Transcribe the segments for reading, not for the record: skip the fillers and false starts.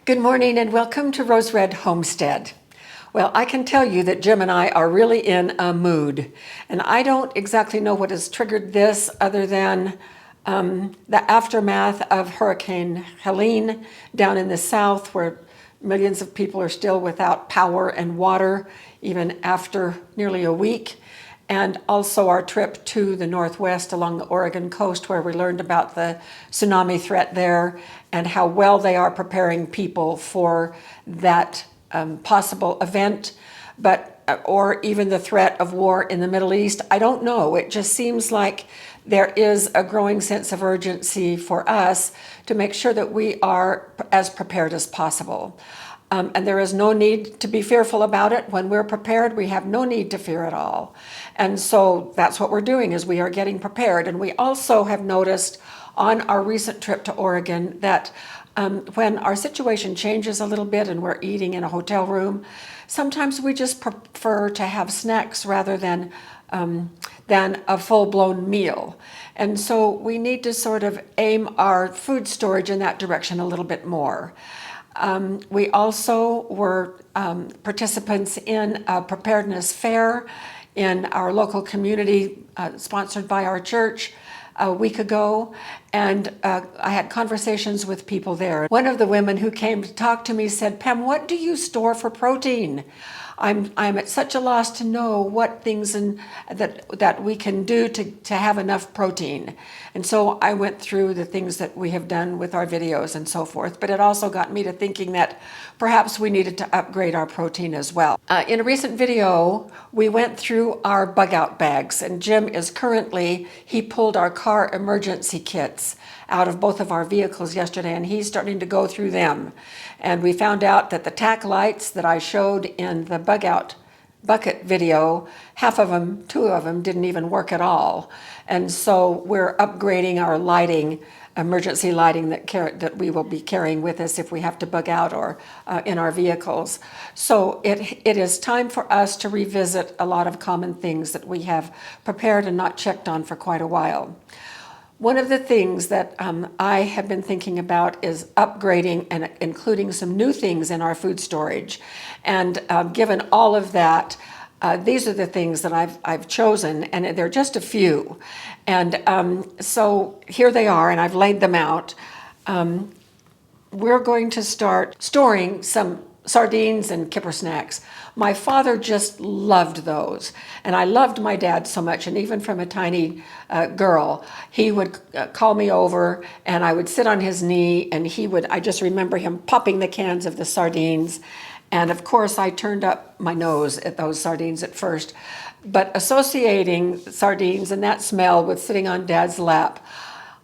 Good morning and welcome to Rose Red Homestead. Well, I can tell you that Jim and I are really in a mood, and I don't exactly know what has triggered this other than the aftermath of Hurricane Helene down in the south, where millions of people are still without power and water even after nearly a week. And also our trip to the Northwest along the Oregon coast, where we learned about the tsunami threat there and how well they are preparing people for that possible event, or even the threat of war in the Middle East. I don't know. It just seems like there is a growing sense of urgency for us to make sure that we are as prepared as possible. And there is no need to be fearful about it. When we're prepared, we have no need to fear at all. And so that's what we're doing, is we are getting prepared. And we also have noticed on our recent trip to Oregon that when our situation changes a little bit and we're eating in a hotel room, sometimes we just prefer to have snacks rather than a full-blown meal. And so we need to sort of aim our food storage in that direction a little bit more. We also were participants in a preparedness fair in our local community, sponsored by our church a week ago, and I had conversations with people there. One of the women who came to talk to me said, "Pam, what do you store for protein? I'm at such a loss to know what things that we can do to have enough protein." And so I went through the things that we have done with our videos and so forth, but it also got me to thinking that perhaps we needed to upgrade our protein as well. In a recent video, we went through our bug out bags, and Jim he pulled our car emergency kits out of both of our vehicles yesterday, and he's starting to go through them. And we found out that the tack lights that I showed in the bug out bucket video, two of them didn't even work at all. And so we're upgrading our lighting, emergency lighting that we will be carrying with us if we have to bug out or in our vehicles. So it is time for us to revisit a lot of common things that we have prepared and not checked on for quite a while. One of the things that I have been thinking about is upgrading and including some new things in our food storage. And given all of that, these are the things that I've chosen, and they're just a few. And so here they are, and I've laid them out. We're going to start storing some sardines and kipper snacks. My father just loved those, and I loved my dad so much. And even from a tiny girl, he would call me over, and I would sit on his knee, and I just remember him popping the cans of the sardines. And of course, I turned up my nose at those sardines at first, but associating sardines and that smell with sitting on Dad's lap,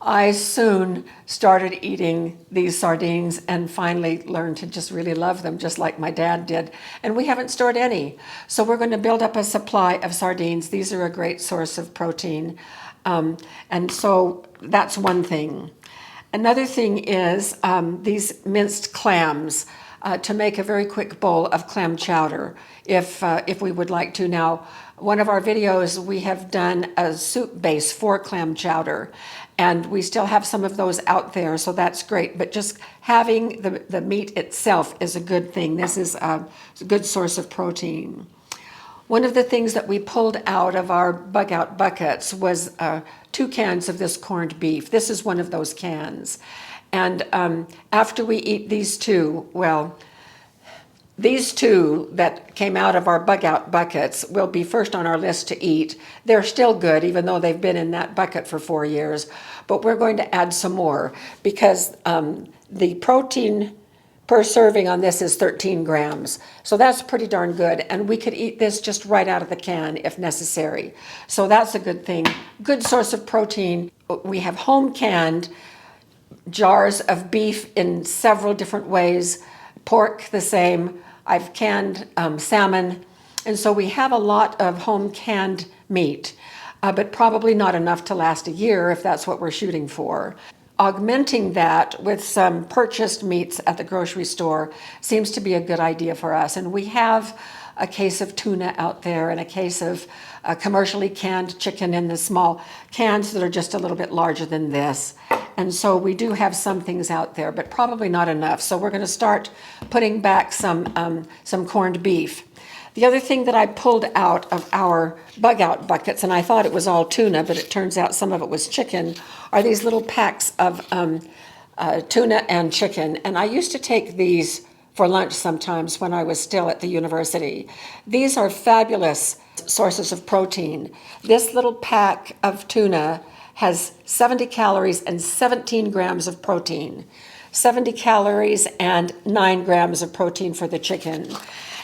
I soon started eating these sardines and finally learned to just really love them, just like my dad did. And we haven't stored any. So we're going to build up a supply of sardines. These are a great source of protein. And so that's one thing. Another thing is these minced clams, to make a very quick bowl of clam chowder, if we would like to. Now, one of our videos, we have done a soup base for clam chowder, and we still have some of those out there, so that's great. But just having the meat itself is a good thing. This is a good source of protein. One of the things that we pulled out of our bug out buckets was 2 cans of this corned beef. This is one of those cans. And after we eat these two that came out of our bug out buckets will be first on our list to eat. They're still good, even though they've been in that bucket for 4 years. But we're going to add some more because the protein per serving on this is 13 grams. So that's pretty darn good. And we could eat this just right out of the can if necessary. So that's a good thing. Good source of protein. We have home canned jars of beef in several different ways, pork the same. I've canned salmon, and so we have a lot of home canned meat, but probably not enough to last a year if that's what we're shooting for. Augmenting that with some purchased meats at the grocery store seems to be a good idea for us, and we have a case of tuna out there and a case of commercially canned chicken in the small cans that are just a little bit larger than this. And so we do have some things out there, but probably not enough. So we're going to start putting back some corned beef. The other thing that I pulled out of our bug out buckets, and I thought it was all tuna, but it turns out some of it was chicken, are these little packs of tuna and chicken. And I used to take these for lunch sometimes when I was still at the university. These are fabulous sources of protein. This little pack of tuna has 70 calories and 17 grams of protein. 70 calories and 9 grams of protein for the chicken.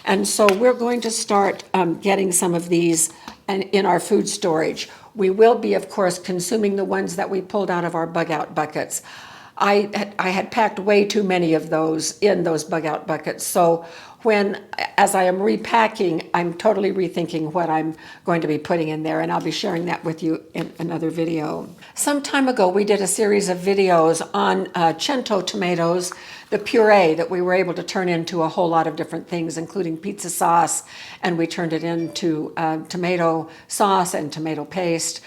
And so we're going to start getting some of these in our food storage. We will be, of course, consuming the ones that we pulled out of our bug out buckets. I had packed way too many of those in those bug out buckets. So as I am repacking, I'm totally rethinking what I'm going to be putting in there, and I'll be sharing that with you in another video. Some time ago, we did a series of videos on cento tomatoes, the puree that we were able to turn into a whole lot of different things, including pizza sauce, and we turned it into tomato sauce and tomato paste.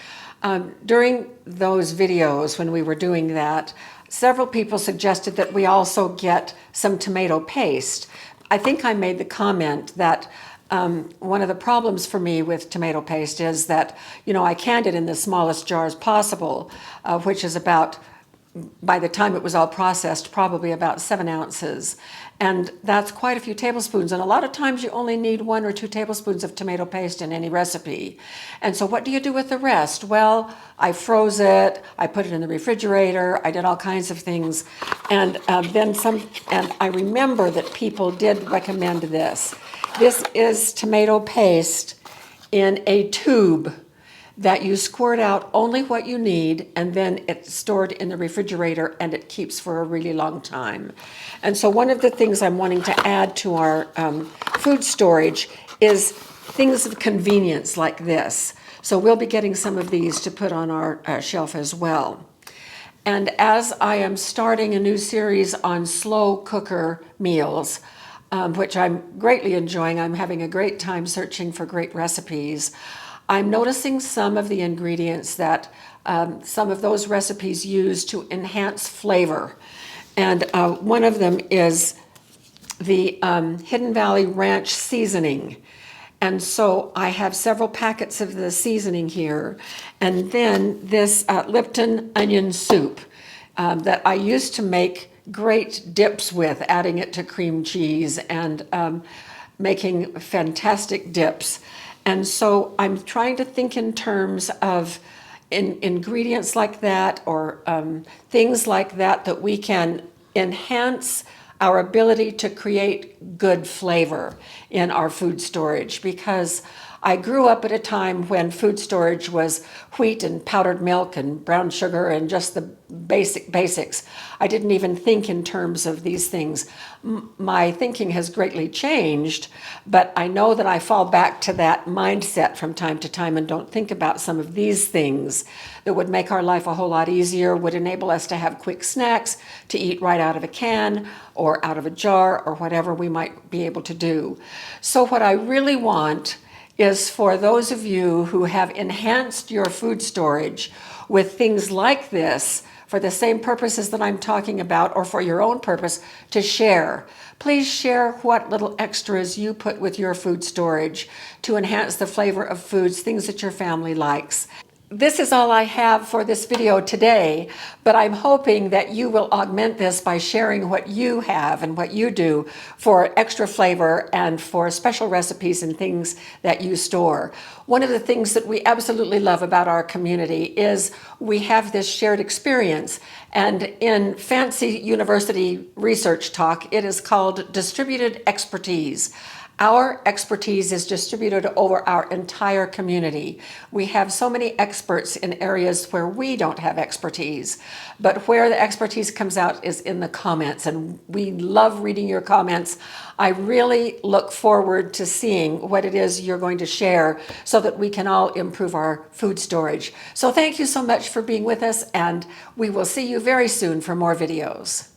During those videos, when we were doing that, several people suggested that we also get some tomato paste. I think I made the comment that one of the problems for me with tomato paste is that, I canned it in the smallest jars possible, which is about, by the time it was all processed, probably about 7 ounces. And that's quite a few tablespoons. And a lot of times you only need 1 or 2 tablespoons of tomato paste in any recipe. And so what do you do with the rest? Well, I froze it, I put it in the refrigerator, I did all kinds of things. And and I remember that people did recommend this. This is tomato paste in a tube that you squirt out only what you need, and then it's stored in the refrigerator and it keeps for a really long time. And so one of the things I'm wanting to add to our food storage is things of convenience like this. So we'll be getting some of these to put on our shelf as well. And as I am starting a new series on slow cooker meals, which I'm greatly enjoying, I'm having a great time searching for great recipes. I'm noticing some of the ingredients that some of those recipes use to enhance flavor. And one of them is the Hidden Valley Ranch seasoning. And so I have several packets of the seasoning here. And then this Lipton onion soup that I used to make great dips with, adding it to cream cheese and making fantastic dips. And so I'm trying to think in terms of ingredients like that or things like that we can enhance our ability to create good flavor in our food storage, because I grew up at a time when food storage was wheat and powdered milk and brown sugar and just the basics. I didn't even think in terms of these things. My thinking has greatly changed, but I know that I fall back to that mindset from time to time and don't think about some of these things that would make our life a whole lot easier, would enable us to have quick snacks, to eat right out of a can or out of a jar or whatever we might be able to do. So what I really want is for those of you who have enhanced your food storage with things like this for the same purposes that I'm talking about or for your own purpose, to share. Please share what little extras you put with your food storage to enhance the flavor of foods, things that your family likes. This is all I have for this video today, but I'm hoping that you will augment this by sharing what you have and what you do for extra flavor and for special recipes and things that you store. One of the things that we absolutely love about our community is we have this shared experience, and in fancy university research talk, it is called distributed expertise. Our expertise is distributed over our entire community. We have so many experts in areas where we don't have expertise, but where the expertise comes out is in the comments, and we love reading your comments. I really look forward to seeing what it is you're going to share so that we can all improve our food storage. So thank you so much for being with us, and we will see you very soon for more videos.